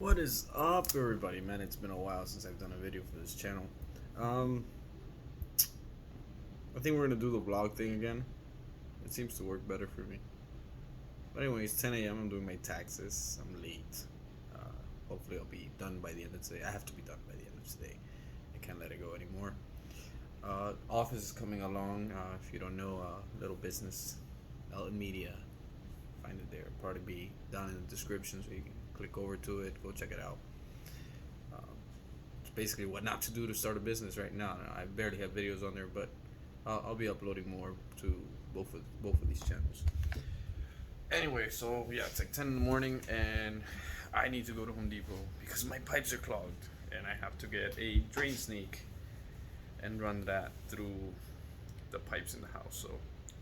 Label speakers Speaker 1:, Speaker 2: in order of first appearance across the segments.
Speaker 1: What is up, everybody? Man, it's been a while since I've done a video for this channel. Um, I think we're gonna do the vlog thing again. It seems to work better for me. But anyway, it's 10 a.m. I'm doing my taxes. I'm late. Uh, Hopefully, I'll be done by the end of today. I have to be done by the end of today. I can't let it go anymore. Office is coming along. If you don't know, little business, Elton Media. Find it there. Probably be down in the description, so you can click over to it. Go check it out. It's basically what not to do to start a business right now. I barely have videos on there, but I'll be uploading more to both of these channels. Anyway, so yeah, it's like 10 in the morning, and I need to go to Home Depot because my pipes are clogged, and I have to get a drain snake and run that through the pipes in the house. So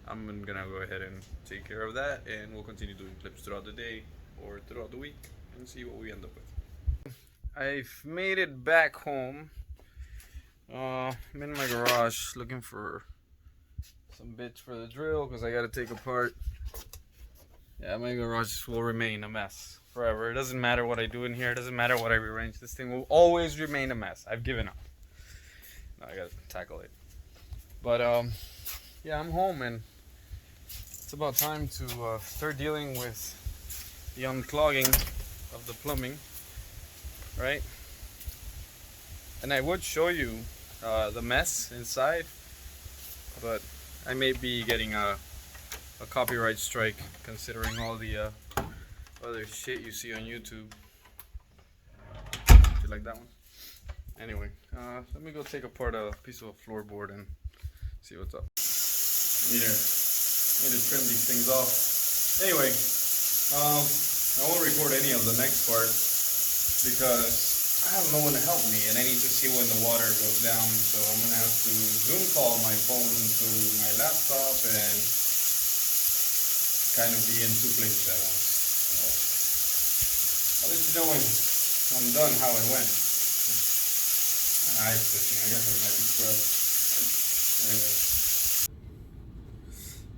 Speaker 1: I'm gonna go ahead and take care of that, and we'll continue doing clips throughout the day or throughout the week and see what we end up with. I've made it back home. I'm in my garage looking for some bits for the drill because I gotta take apart. Yeah, my garage will remain a mess forever. It doesn't matter what I do in here. It doesn't matter what I rearrange. This thing will always remain a mess. I've given up. Now I gotta tackle it. But yeah, I'm home, and it's about time to start dealing with the unclogging of the plumbing, right? And I would show you the mess inside, but I may be getting a copyright strike considering all the other shit you see on YouTube. Do you like that one? Anyway, let me go take apart a piece of floorboard and see what's up. Need to trim these things off. Anyway, I won't record any of the next part because I have no one to help me, and I need to see when the water goes down. So I'm gonna have to Zoom call my phone to my laptop and kind of be in two places at once. So I'll let you know when I'm done how it went. Eye twitching. I guess I might be stressed. Anyway.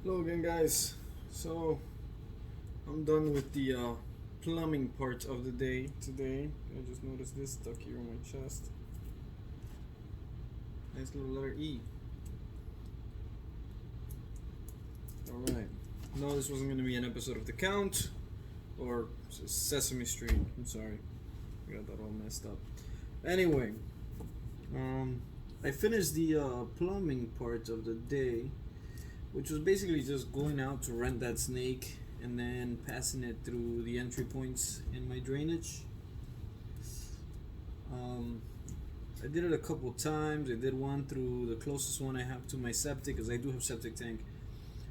Speaker 1: Hello again, guys. So I'm done with the plumbing part of the day today. I just noticed this stuck here on my chest. Nice little letter E. Alright. No, this wasn't going to be an episode of The Count or Sesame Street. I'm sorry. I got that all messed up. Anyway, I finished the plumbing part of the day, which was basically just going out to rent that snake and then passing it through the entry points in my drainage. I did it a couple times. I did one through the closest one I have to my septic, because I do have septic tank.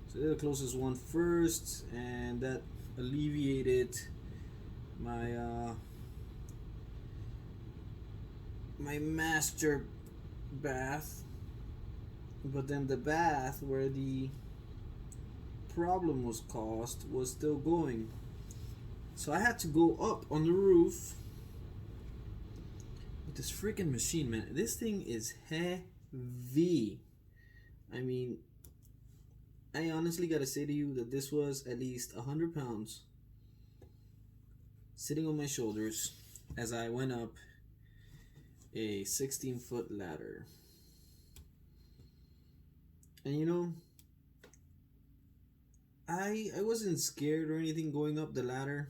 Speaker 1: So I did the closest one first, and that alleviated my my master bath. But then the bath where the problem was caused was still going. So I had to go up on the roof with this freaking machine, man. This thing is heavy. I mean, I honestly gotta say to you that this was at least 100 pounds sitting on my shoulders as I went up a 16-foot ladder. And you know, I wasn't scared or anything going up the ladder,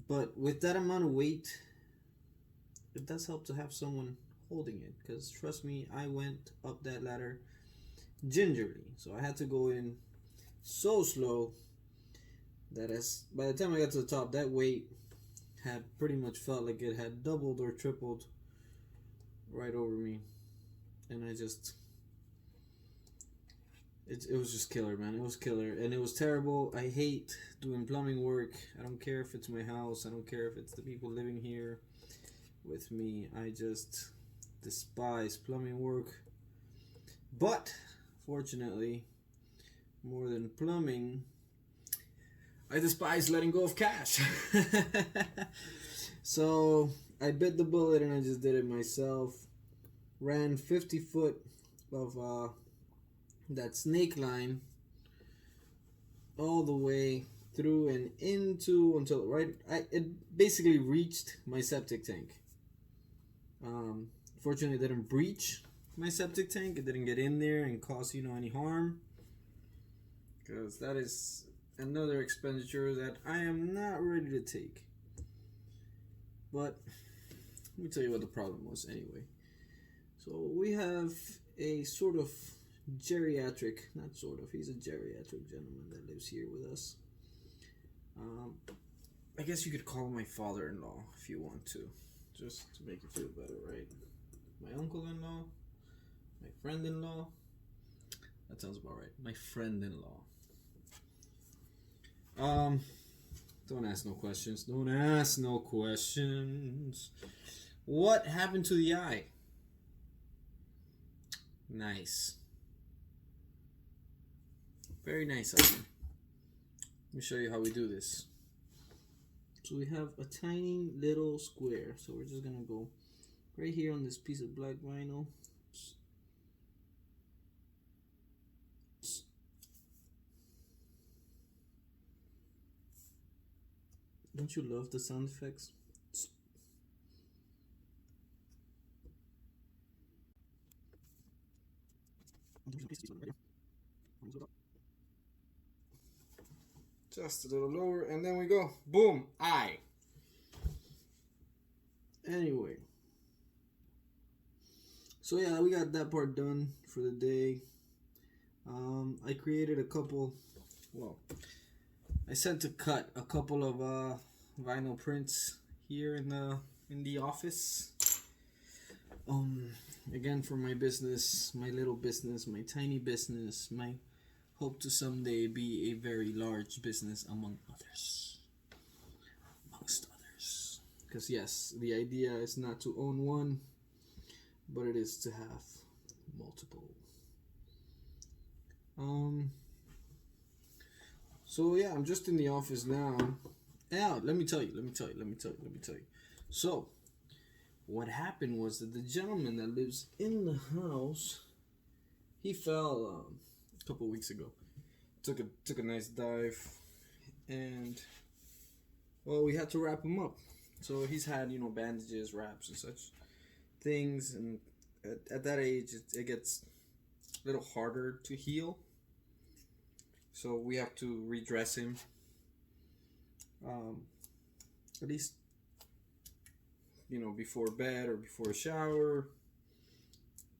Speaker 1: but with that amount of weight, it does help to have someone holding it, because trust me, I went up that ladder gingerly. So I had to go in so slow that by the time I got to the top, that weight had pretty much felt like it had doubled or tripled right over me. And it was just killer, man. It was killer, and it was terrible. I hate doing plumbing work. I don't care if it's my house. I don't care if it's the people living here with me. I just despise plumbing work. But fortunately, more than plumbing, I despise letting go of cash. So I bit the bullet and I just did it myself. Ran 50 foot of that snake line all the way
Speaker 2: through and into until it basically reached my septic tank. Fortunately, it didn't breach my septic tank. It didn't get in there and cause any harm, because that is another expenditure that I am not ready to take. But let me tell you what the problem was anyway. So we have a sort of geriatric, not sort of, he's a geriatric gentleman that lives here with us. I guess you could call him my father-in-law if you want to, just to make you feel better, right? My uncle-in-law, my friend-in-law. That sounds about right. My friend-in-law. Don't ask no questions. Don't ask no questions. What happened to the eye? Nice. Very nice of you. Let me show you how we do this. So we have a tiny little square. So we're just gonna go right here on this piece of black vinyl. Don't you love the sound effects? Just a little lower, and then we go. Boom! Eye. Anyway. So yeah, we got that part done for the day. I created a couple, I sent to cut a couple of vinyl prints here in the office. Again, for my business, my little business, my tiny business, my hope to someday be a very large business amongst others. Because yes, the idea is not to own one, but it is to have multiple. So yeah, I'm just in the office now. Yeah, let me tell you. So, what happened was that the gentleman that lives in the house, he fell a couple weeks ago. Took a nice dive, and we had to wrap him up. So he's had bandages, wraps, and such things, and at that age, it gets a little harder to heal. So we have to redress him. At least, before bed or before a shower.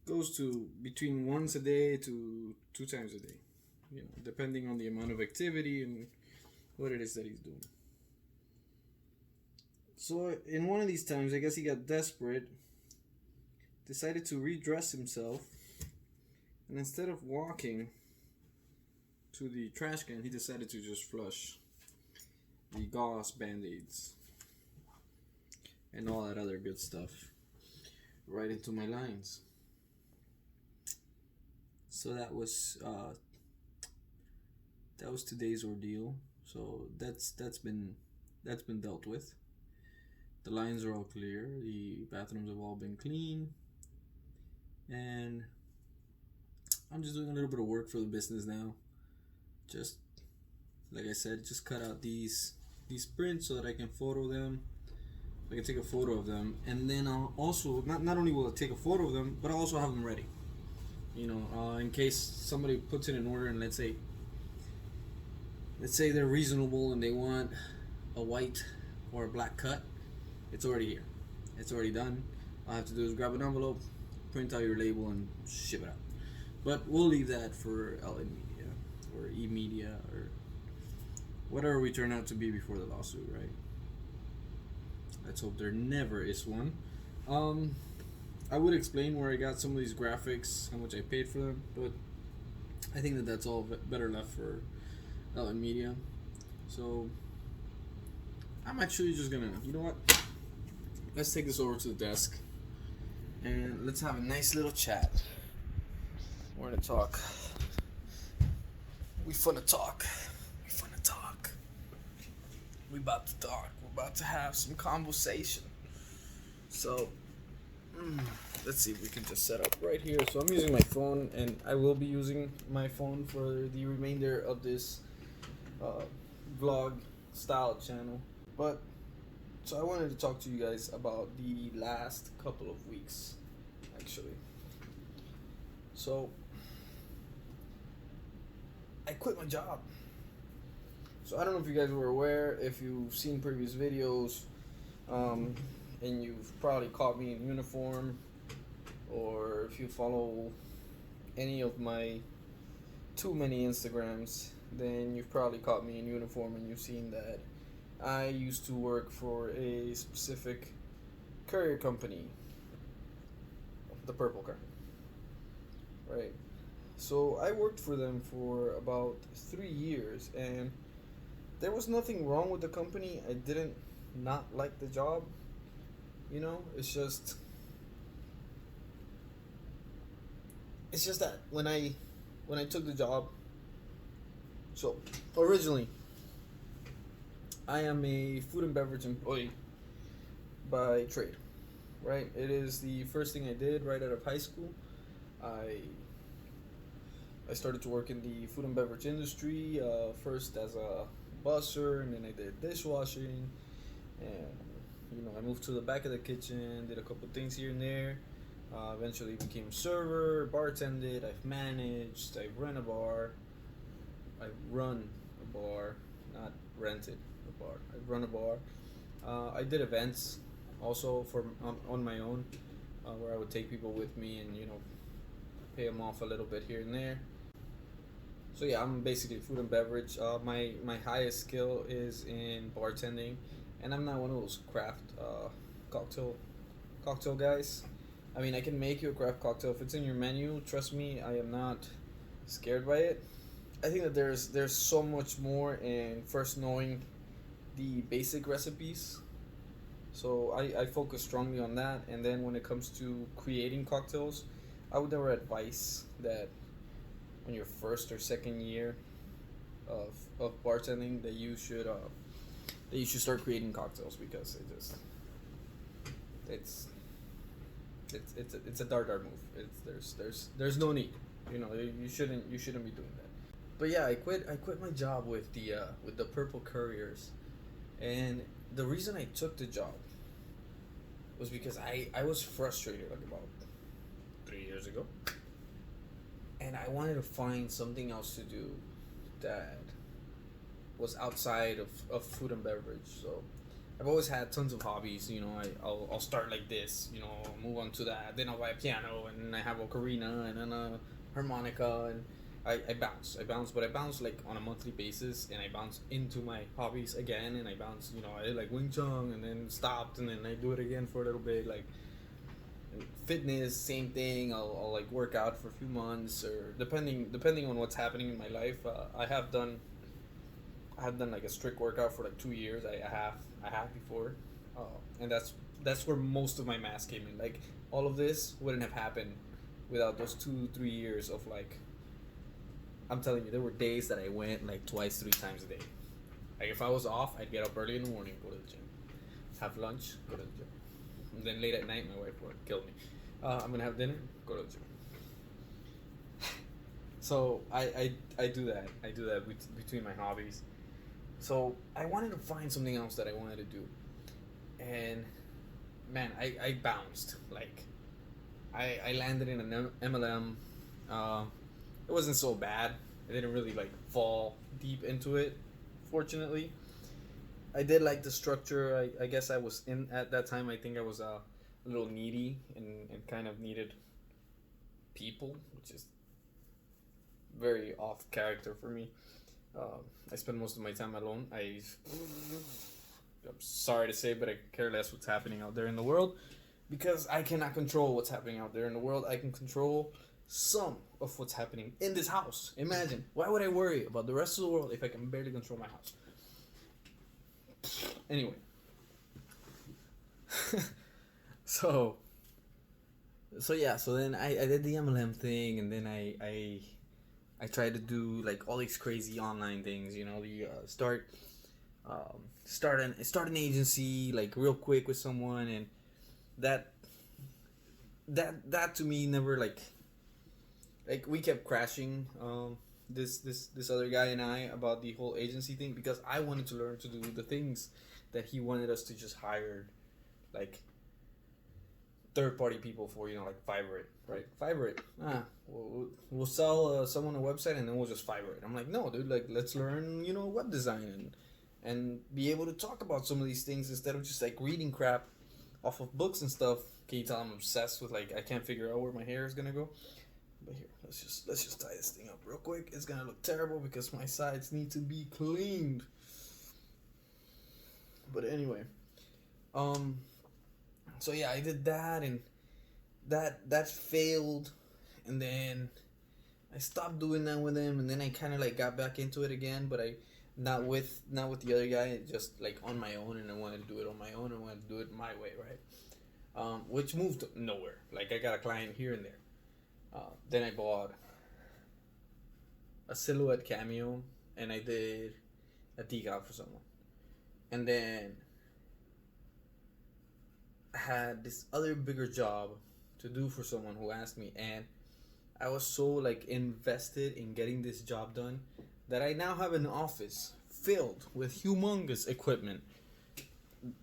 Speaker 2: Goes to between once a day to 2 times a day. Depending on the amount of activity and what it is that he's doing. So in one of these times, I guess he got desperate, decided to redress himself, and instead of walking to the trash can, he decided to just flush the gauze band-aids and all that other good stuff right into my lines. So that was today's ordeal. So that's been dealt with. The lines are all clear. The bathrooms have all been clean, and I'm just doing a little bit of work for the business now. Just like I said, just cut out these prints so that I can photo them. I can take a photo of them, and then I'll also not only will I take a photo of them, but I'll also have them ready. In case somebody puts it in order, and let's say they're reasonable and they want a white or a black cut, it's already here. It's already done. All I have to do is grab an envelope, print out your label, and ship it out. But we'll leave that for LA Media or E-Media or whatever we turn out to be before the lawsuit, right? Let's hope there never is one. I would explain where I got some of these graphics, how much I paid for them, but I think that's all better left for LA Media. So I'm actually just gonna, you know what? Let's take this over to the desk and let's have a nice little chat. We're gonna talk. We finna talk. We about to talk. We're about to have some conversation. So let's see if we can just set up right here. So I'm using my phone, and I will be using my phone for the remainder of this
Speaker 3: vlog style channel. But so I wanted to talk to you guys about the last couple of weeks, actually. So I quit my job. So I don't know if you guys were aware, if you've seen previous videos, and you've probably caught me in uniform, or if you follow any of my too many Instagrams, then you've probably caught me in uniform and you've seen that I used to work for a specific courier company, the Purple Car. Right. So I worked for them for about 3 years, and there was nothing wrong with the company. I didn't not like the job. You know, it's just that when I took the job. So originally, I am a food and beverage employee by trade. Right. It is the first thing I did right out of high school. I I started to work in the food and beverage industry, first as a busser, and then I did dishwashing, and I moved to the back of the kitchen, did a couple things here and there. Eventually became server, bartended. I've managed. I've run a bar. I've run a bar, not rented a bar. I've run a bar. I did events also for on my own, where I would take people with me and pay them off a little bit here and there. So yeah, I'm basically food and beverage. My highest skill is in bartending, and I'm not one of those craft cocktail guys. I mean, I can make you a craft cocktail if it's in your menu. Trust me, I am not scared by it. I think that there's so much more in first knowing the basic recipes. So I focus strongly on that, and then when it comes to creating cocktails, I would never advise that on your first or second year of bartending that you should start creating cocktails, because it's it's a dark move. There's no need. You shouldn't be doing that. But yeah, I quit my job with the Purple Couriers, and the reason I took the job was because I was frustrated like about 3 years ago, and I wanted to find something else to do that was outside of food and beverage. So I've always had tons of hobbies. I'll start like this. I'll move on to that. Then I'll buy a piano, and then I have a ocarina, and then a harmonica, and I bounce, but I bounce like on a monthly basis, and I bounce into my hobbies again, and I bounce. I did like Wing Chun, and then stopped, and then I do it again for a little bit, like fitness, same thing. I'll like work out for a few months, or depending on what's happening in my life. I have done like a strict workout for like 2 years. I have before, and that's where most of my mass came in. Like all of this wouldn't have happened without those 2-3 years of like. I'm telling you, there were days that I went like twice, 3 times a day. Like if I was off, I'd get up early in the morning, go to the gym, have lunch, go to the gym, and then late at night, my wife would kill me. I'm gonna have dinner, go to the gym. So I do that. I do that between my hobbies. So I wanted to find something else that I wanted to do, and man, I bounced. Like I landed in an MLM. It wasn't so bad. I didn't really like fall deep into it, fortunately. I did like the structure. I guess I was in at that time. I think I was a little needy, and kind of needed people, which is very off character for me. I spend most of my time alone. I'm sorry to say, but I care less what's happening out there in the world, because I cannot control what's happening out there in the world. I can control some of what's happening in this house. Imagine, why would I worry about the rest of the world if I can barely control my house? Anyway, so yeah, so then I did the MLM thing, and then I tried to do like all these crazy online things. The start an agency like real quick with someone, and that to me never like we kept crashing. this other guy and I about the whole agency thing because I wanted to learn to do the things that he wanted us to just hire, like third party people for, like Fiverr it, right? Fiverr it. We'll sell someone a website and then we'll just Fiverr it. I'm like, no, dude, like let's learn, web design and be able to talk about some of these things instead of just like reading crap off of books and stuff. Can you tell I'm obsessed with like I can't figure out where my hair is gonna go? But here, let's just tie this thing up real quick. It's gonna look terrible because my sides need to be cleaned. But anyway, so yeah, I did that and that failed, and then I stopped doing that with him, and then I kind of like got back into it again, but I not with the other guy, just like on my own, and I wanted to do it on my own. I wanted to do it my way, right? Which moved nowhere. Like I got a client here and there. Then I bought a silhouette cameo, and I did a decal for someone, and then I had this other bigger job to do for someone who asked me, and I was so like invested in getting this job done that I now have an office filled with humongous equipment,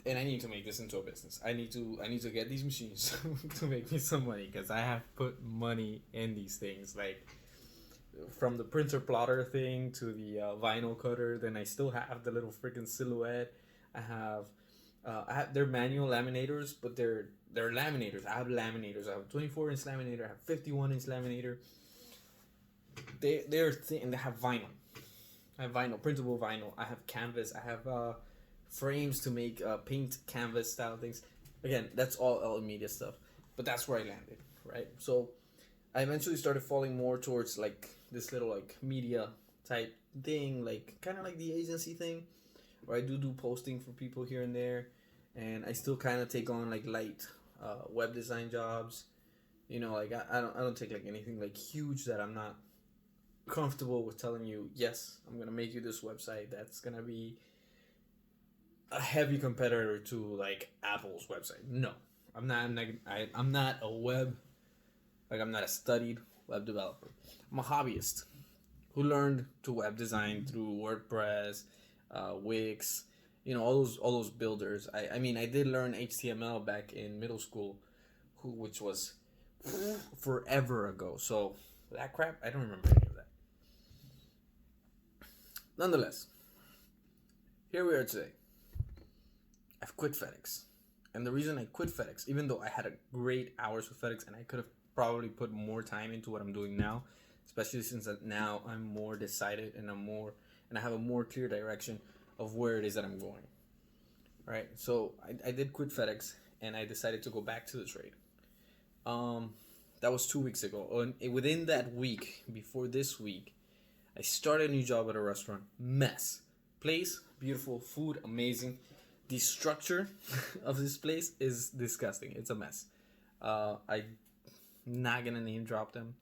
Speaker 3: and I need to make this into a business. I need to get these machines to make me some money because I have put money in these things, like from the printer plotter thing to the vinyl cutter. Then I still have the little freaking silhouette. I have their manual laminators, but they're laminators. I have laminators. I have a 24-inch laminator. I have 51-inch laminator. They're and they have vinyl. I have vinyl, printable vinyl. I have canvas. I have frames to make paint canvas style things. Again, that's all media stuff, but that's where I landed, right? So I eventually started falling more towards like this little like media type thing, like kind of like the agency thing, where I do posting for people here and there, and I still kind of take on like light web design jobs. Like I don't take like anything like huge that I'm not comfortable with telling you, yes, I'm gonna make you this website that's gonna be a heavy competitor to like Apple's website. No, I'm not. I'm not a web. Like I'm not a studied web developer. I'm a hobbyist who learned to web design through WordPress, Wix. All those builders. I mean, I did learn HTML back in middle school, which was forever ago. So that crap, I don't remember any of that. Nonetheless, here we are today. I've quit FedEx. And the reason I quit FedEx, even though I had a great hours with FedEx and I could have probably put more time into what I'm doing now, especially since now I'm more decided and I have a more clear direction of where it is that I'm going. Right? So I did quit FedEx and I decided to go back to the trade. That was 2 weeks ago. And within that week, before this week, I started a new job at a restaurant. Mess. Place, beautiful, food, amazing. The structure of this place is disgusting. It's a mess. I'm not gonna name drop them.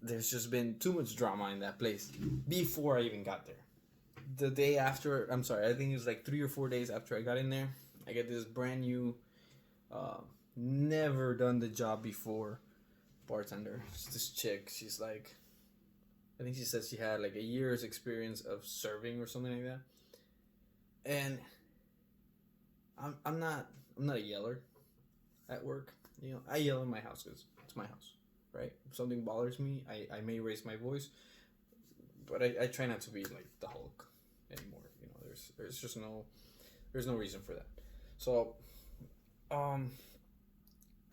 Speaker 3: There's just been too much drama in that place before I even got there. The day after, I think it was like 3 or 4 days after I got in there, I get this brand new, never done the job before bartender. It's this chick. She's like, I think she said she had like a year's experience of serving or something like that. And I'm not a yeller at work. I yell in my house because it's my house, right? If something bothers me, I may raise my voice, but I try not to be like the Hulk anymore. There's just no reason for that. So,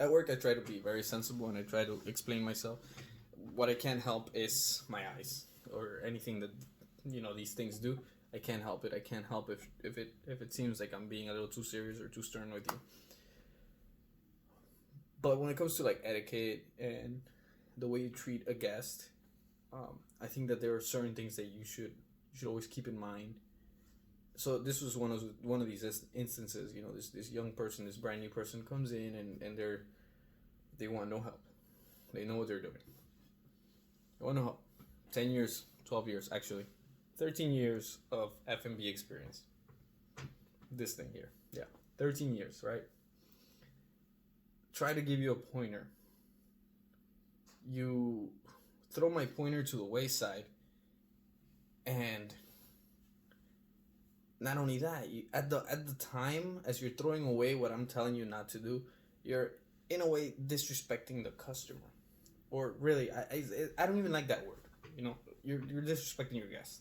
Speaker 3: at work I try to be very sensible and I try to explain myself. What I can't help is my eyes or anything that these things do. I can't help it. I can't help if it seems like I'm being a little too serious or too stern with you. But when it comes to like etiquette and the way you treat a guest, I think that there are certain things that you should always keep in mind. So this was one of these instances. This young person, this brand new person comes in and they want no help. They know what they're doing. They want no help. 10 years, 12 years, actually. 13 years of F&B experience. This thing here. Yeah. 13 years, right? Try to give you a pointer. throw my pointer to the wayside, and not only that, at the time as you're throwing away what I'm telling you not to do, you're in a way disrespecting the customer, or really, I don't even like that word. You know, you're disrespecting your guest.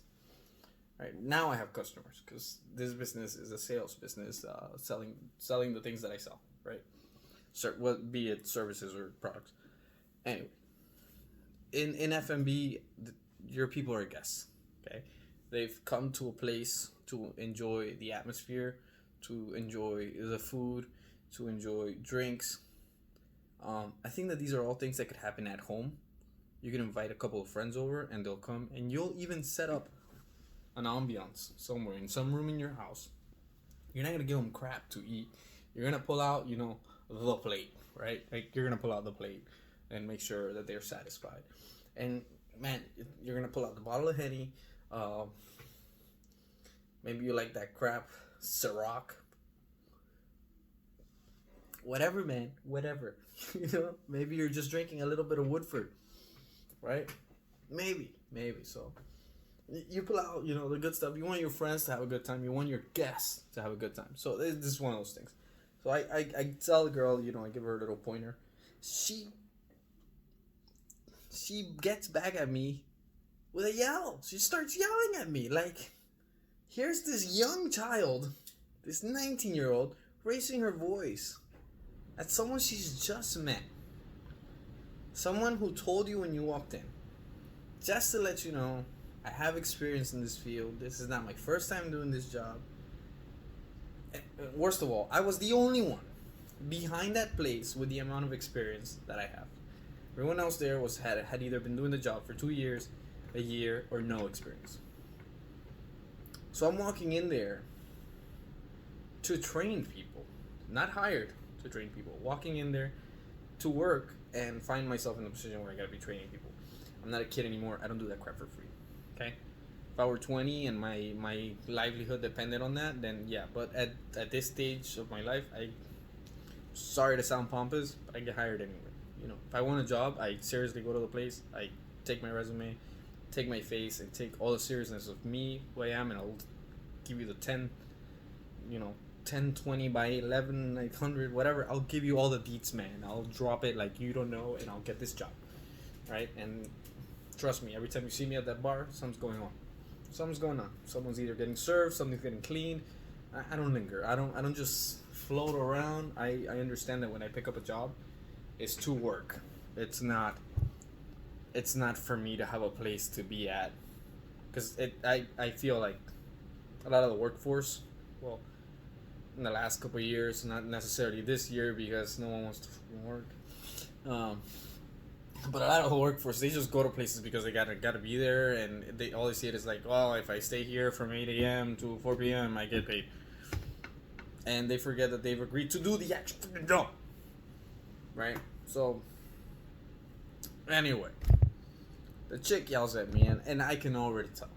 Speaker 3: Right now, I have customers because this business is a sales business, selling the things that I sell. Right, be it services or products. Anyway, in F&B, your people are guests. Okay, they've come to a place to enjoy the atmosphere, to enjoy the food, to enjoy drinks. I think that these are all things that could happen at home. You can invite a couple of friends over and they'll come, and you'll even set up an ambiance somewhere in some room in your house. You're not gonna give them crap to eat. You're gonna pull out, the plate, right? Like, you're gonna pull out the plate and make sure that they're satisfied. And man, you're gonna pull out the bottle of Henny. Maybe you like that crap Ciroc. Whatever, man. Whatever. Maybe you're just drinking a little bit of Woodford, right? Maybe. So you pull out, the good stuff. You want your friends to have a good time. You want your guests to have a good time. So this is one of those things. So I tell the girl, I give her a little pointer. She gets back at me with a yell. She starts yelling at me. Like, here's this young child, this 19-year-old, raising her voice at someone she's just met. Someone who told you when you walked in. Just to let you know, I have experience in this field. This is not my first time doing this job. And worst of all, I was the only one behind that place with the amount of experience that I have. Everyone else there had either been doing the job for 2 years, a year, or no experience. So I'm walking in there to train people, not hired to train people. Walking in there to work and find myself in a position where I gotta be training people. I'm not a kid anymore. I don't do that crap for free. Okay? If I were 20 and my livelihood depended on that, then yeah. But at this stage of my life, sorry to sound pompous, but I get hired anyway. If I want a job, I seriously go to the place. I take my resume, take my face, and take all the seriousness of me, who I am, and I'll give you the 10, 20 by 11, 800, whatever. I'll give you all the deets, man. I'll drop it like you don't know, and I'll get this job, right? And trust me, every time you see me at that bar, something's going on. Someone's either getting served, something's getting cleaned. I don't linger. I don't just float around. I understand that when I pick up a job, it's to work. It's not for me to have a place to be at, because I feel like a lot of the workforce, well, in the last couple of years, not necessarily this year because no one wants to work, but a lot of the workforce, they just go to places because they gotta be there, and they see it as like, oh, if I stay here from 8 a.m. to 4 p.m. I get paid, and they forget that they've agreed to do the actual job, right? So anyway, the chick yells at me, and I can already tell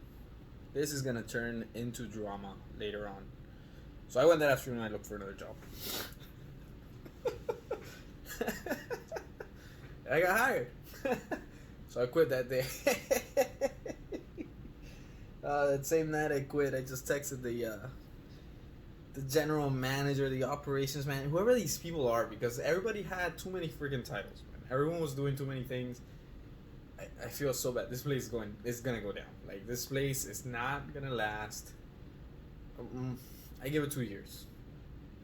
Speaker 3: this is gonna turn into drama later on. So I went that afternoon and I looked for another job. I got hired. So I quit that day. That same night I quit, I just texted the general manager, the operations man, whoever these people are, because everybody had too many freaking titles, man. Everyone was doing too many things. I feel so bad. This place is gonna go down. Like, this place is not gonna last. I give it 2 years.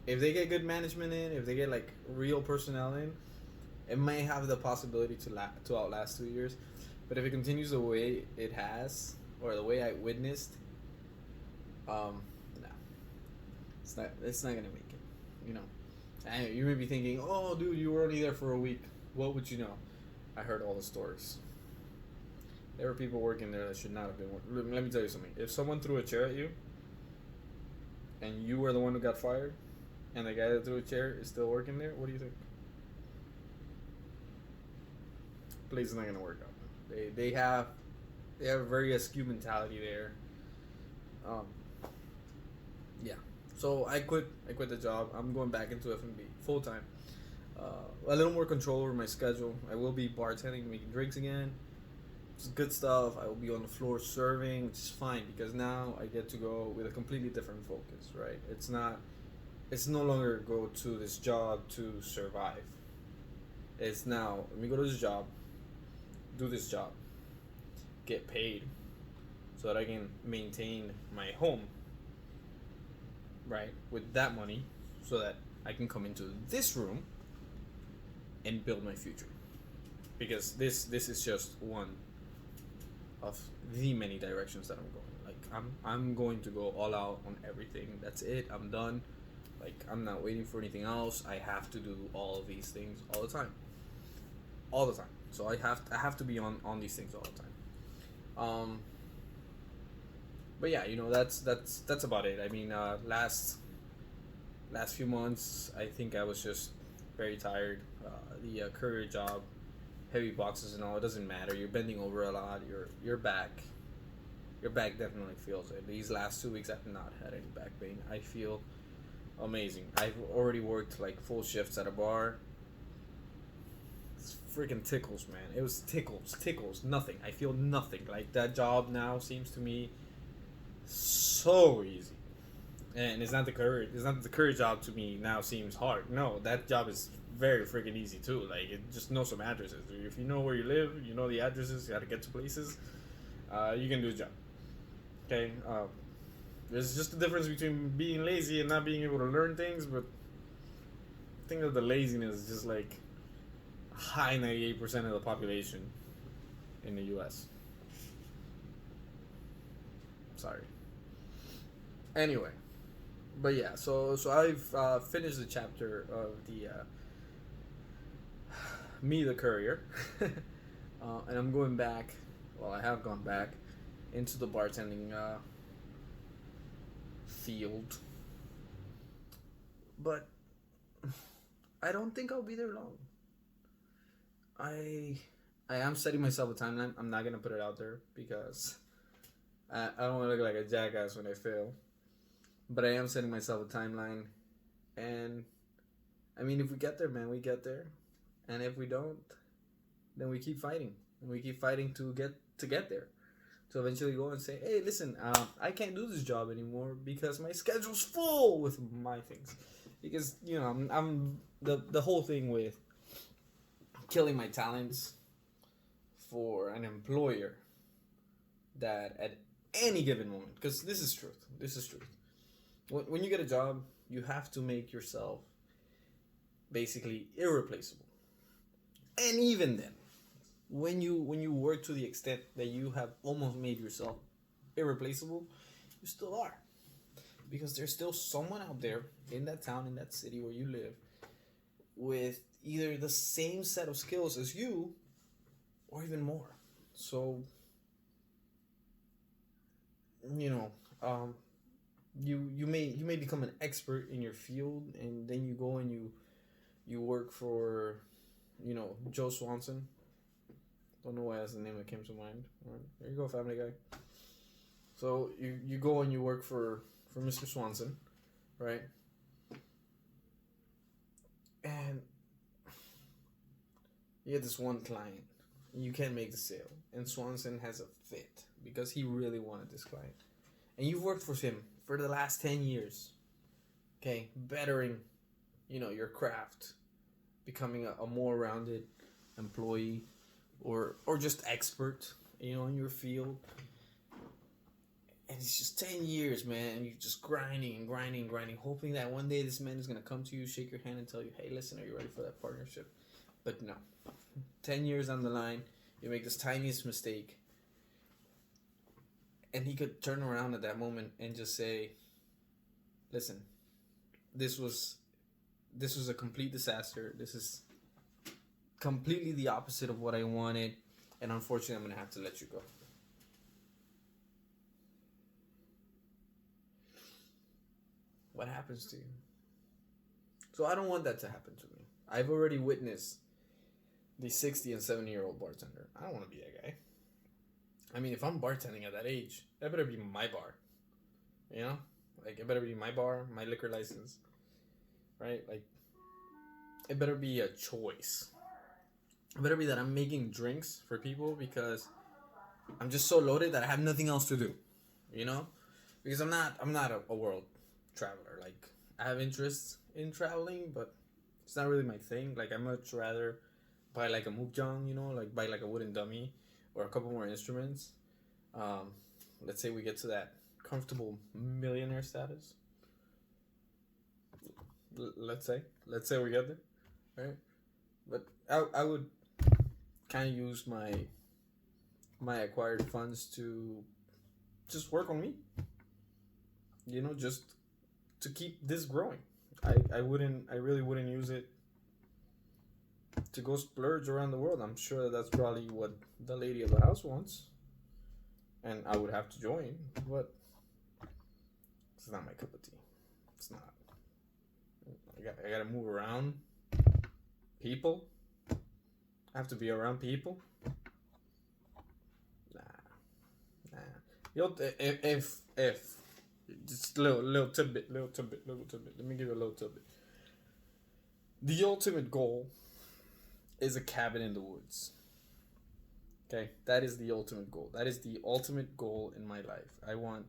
Speaker 3: If they get good management in, if they get like real personnel in, it may have the possibility to outlast 2 years. But if it continues the way it has, or the way I witnessed, no, it's not gonna make it. And you may be thinking, oh, dude, you were only there for a week. What would you know? I heard all the stories. There were people working there that should not have been working. Let me tell you something. If someone threw a chair at you, and you were the one who got fired, and the guy that threw a chair is still working there, what do you think? Place is not gonna work out. They have a very askew mentality there. Yeah. So I quit the job. I'm going back into F&B full time. A little more control over my schedule. I will be bartending, making drinks again. It's good stuff. I will be on the floor serving, which is fine because now I get to go with a completely different focus, right? It's no longer go to this job to survive. It's now, let me go to this job, do this job, get paid so that I can maintain my home, right? With that money, so that I can come into this room and build my future. Because this is just one of the many directions that I'm going. Like I'm going to go all out on everything. That's it. I'm done. Like I'm not waiting for anything else. I have to do all of these things all the time. All the time. So I have to be on these things all the time. But yeah, that's about it. I mean, last few months, I think I was just very tired. The courier job, heavy boxes and all, it doesn't matter. You're bending over a lot. Your back definitely feels it. These last 2 weeks, I've not had any back pain. I feel amazing. I've already worked like full shifts at a bar. It's freaking tickles, man. It was tickles, nothing. I feel nothing. Like that job now seems to me so easy. And it's not the courier job to me now seems hard. No, that job is very freaking easy too. Like just know some addresses. If you know where you live, you know the addresses, you how to get to places, you can do the job. Okay. There's just a difference between being lazy and not being able to learn things, but I think that the laziness is just like high 98% of the population in the U.S. Sorry. Anyway, but yeah, so I've finished the chapter of the Me the Courier, and I'm going back. Well, I have gone back into the bartending field, but I don't think I'll be there long. I am setting myself a timeline. I'm not gonna put it out there because I don't want to look like a jackass when I fail. But I am setting myself a timeline, and I mean, if we get there, man, we get there, and if we don't, then we keep fighting, and we keep fighting to get there, to eventually go and say, hey, listen, I can't do this job anymore because my schedule's full with my things, because I'm the whole thing with killing my talents for an employer that at any given moment, because this is truth. When you get a job, you have to make yourself basically irreplaceable. And even then, when you work to the extent that you have almost made yourself irreplaceable, you still are. Because there's still someone out there in that town, in that city where you live, with either the same set of skills as you or even more. So, you may become an expert in your field, and then you go and you work for Joe Swanson. Don't know why that's the name that came to mind. Right, there you go, Family Guy. So you go and you work for Mr. Swanson, right? And you get this one client, and you can't make the sale, and Swanson has a fit because he really wanted this client, and you've worked for him for the last 10 years, okay, bettering, your craft, becoming a more rounded employee, or just expert, in your field. And it's just 10 years, man, and you're just grinding, hoping that one day this man is going to come to you, shake your hand, and tell you, hey, listen, are you ready for that partnership? But no. 10 years on the line, you make this tiniest mistake, and he could turn around at that moment and just say, listen, this was a complete disaster. This is completely the opposite of what I wanted, and unfortunately, I'm going to have to let you go. What happens to you? So I don't want that to happen to me. I've already witnessed the 60 and 70-year-old bartender. I don't want to be that guy. I mean, if I'm bartending at that age, that better be my bar. Like, it better be my bar, my liquor license. Right? Like, it better be a choice. It better be that I'm making drinks for people because I'm just so loaded that I have nothing else to do, you know, because I'm not a world traveler. Like I have interests in traveling, but it's not really my thing. Like I much rather buy like a mukjang, you know, like buy like a wooden dummy or a couple more instruments. Let's say we get to that comfortable millionaire status. Let's say we get there, right? But I would kind of use my acquired funds to just work on me, you know, just to keep this growing. I really wouldn't use it to go splurge around the world. I'm sure that's probably what the lady of the house wants, and I would have to join, but it's not my cup of tea. It's not. I gotta move around people. I have to be around people. Nah. Yo, if just little tidbit. Let me give you a little tidbit. The ultimate goal is a cabin in the woods. Okay, that is the ultimate goal. That is the ultimate goal in my life. I want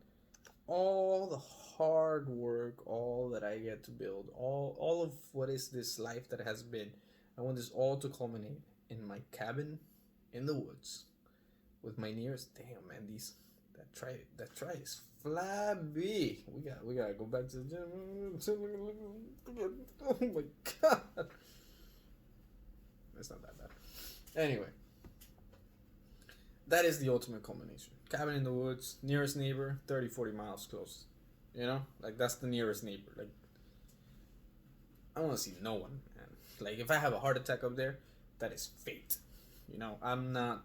Speaker 3: all the hard work, all that I get to build, all of what is this life that has been. I want this all to culminate in my cabin in the woods with my nearest. Damn, man, that try is flabby. We gotta go back to the gym. Oh my god, it's not that bad. Anyway, that is the ultimate culmination. Cabin in the woods, nearest neighbor, 30-40 miles close. You know, like that's the nearest neighbor. Like I want to see no one, man. Like if I have a heart attack up there, that is fate. You know, I'm a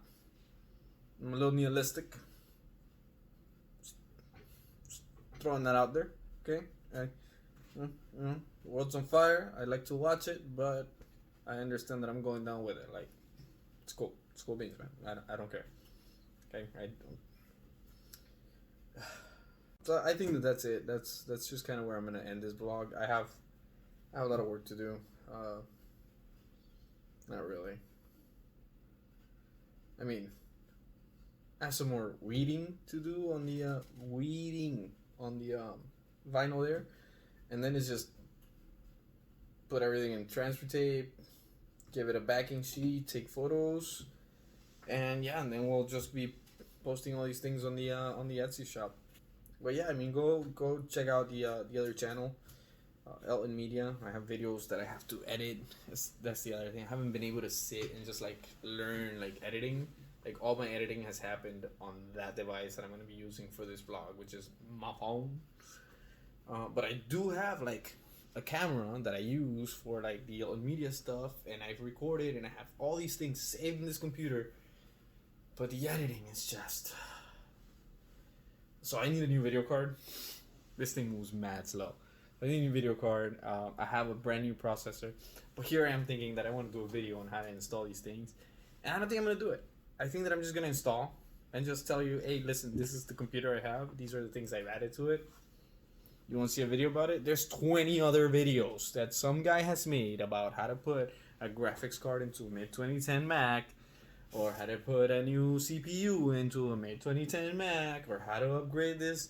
Speaker 3: little nihilistic. Just throwing that out there, okay? The world's on fire. I like to watch it, but I understand that I'm going down with it. Like, it's cool. It's cool beans, man. I don't care. Okay, I don't. So I think that's it. That's just kind of where I'm gonna end this vlog. I have a lot of work to do. Not really. I mean, I have some more weeding to do on the vinyl there, and then it's just put everything in transfer tape, give it a backing sheet, take photos, and yeah, and then we'll just be posting all these things on the Etsy shop. But yeah, I mean, go check out the other channel, Elton Media. I have videos that I have to edit. That's the other thing. I haven't been able to sit and just like learn like editing. Like all my editing has happened on that device that I'm gonna be using for this vlog, which is my phone. But I do have like a camera that I use for like the Elton Media stuff, and I've recorded and I have all these things saved in this computer. But the editing is just. So I need a new video card. This thing moves mad slow. I need a new video card. I have a brand new processor. But here I am thinking that I want to do a video on how to install these things. And I don't think I'm going to do it. I think that I'm just going to install and just tell you, hey, listen, this is the computer I have. These are the things I've added to it. You want to see a video about it? There's 20 other videos that some guy has made about how to put a graphics card into a mid-2010 Mac, or how to put a new CPU into a mid-2010 Mac, or how to upgrade this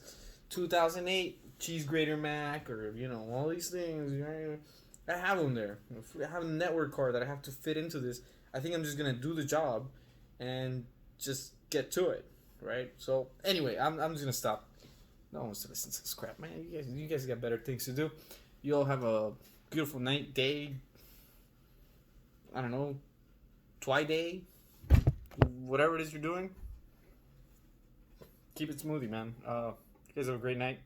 Speaker 3: 2008 cheese grater Mac, or, you know, all these things. I have them there. I have a network card that I have to fit into this. I think I'm just going to do the job and just get to it, right? So, anyway, I'm just going to stop. No one wants to listen to this crap, man. You guys got better things to do. You all have a beautiful night, day, I don't know, day. Whatever it is you're doing, keep it smoothie, man. You guys have a great night.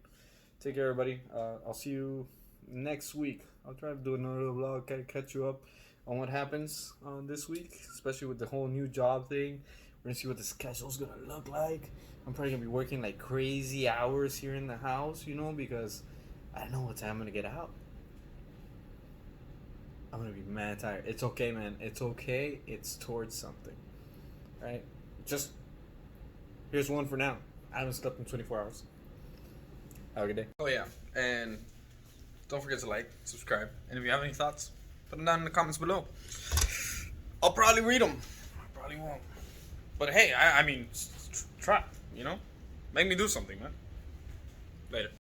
Speaker 3: Take care, everybody. I'll see you next week. I'll try to do another vlog, kind of catch you up on what happens this week, especially with the whole new job thing. We're gonna see what the schedule's gonna look like. I'm probably gonna be working like crazy hours here in the house, you know, because I don't know what time I'm gonna get out. I'm gonna be mad tired. It's okay, man. It's okay. It's towards something. Right? Just here's one for now. I haven't slept in 24 hours. Have a good day. Oh yeah, and don't forget to like, subscribe, and if you have any thoughts, put them down in the comments below. I'll probably read them. I probably won't. But hey, I mean,
Speaker 4: try. Make me do something, man. Later.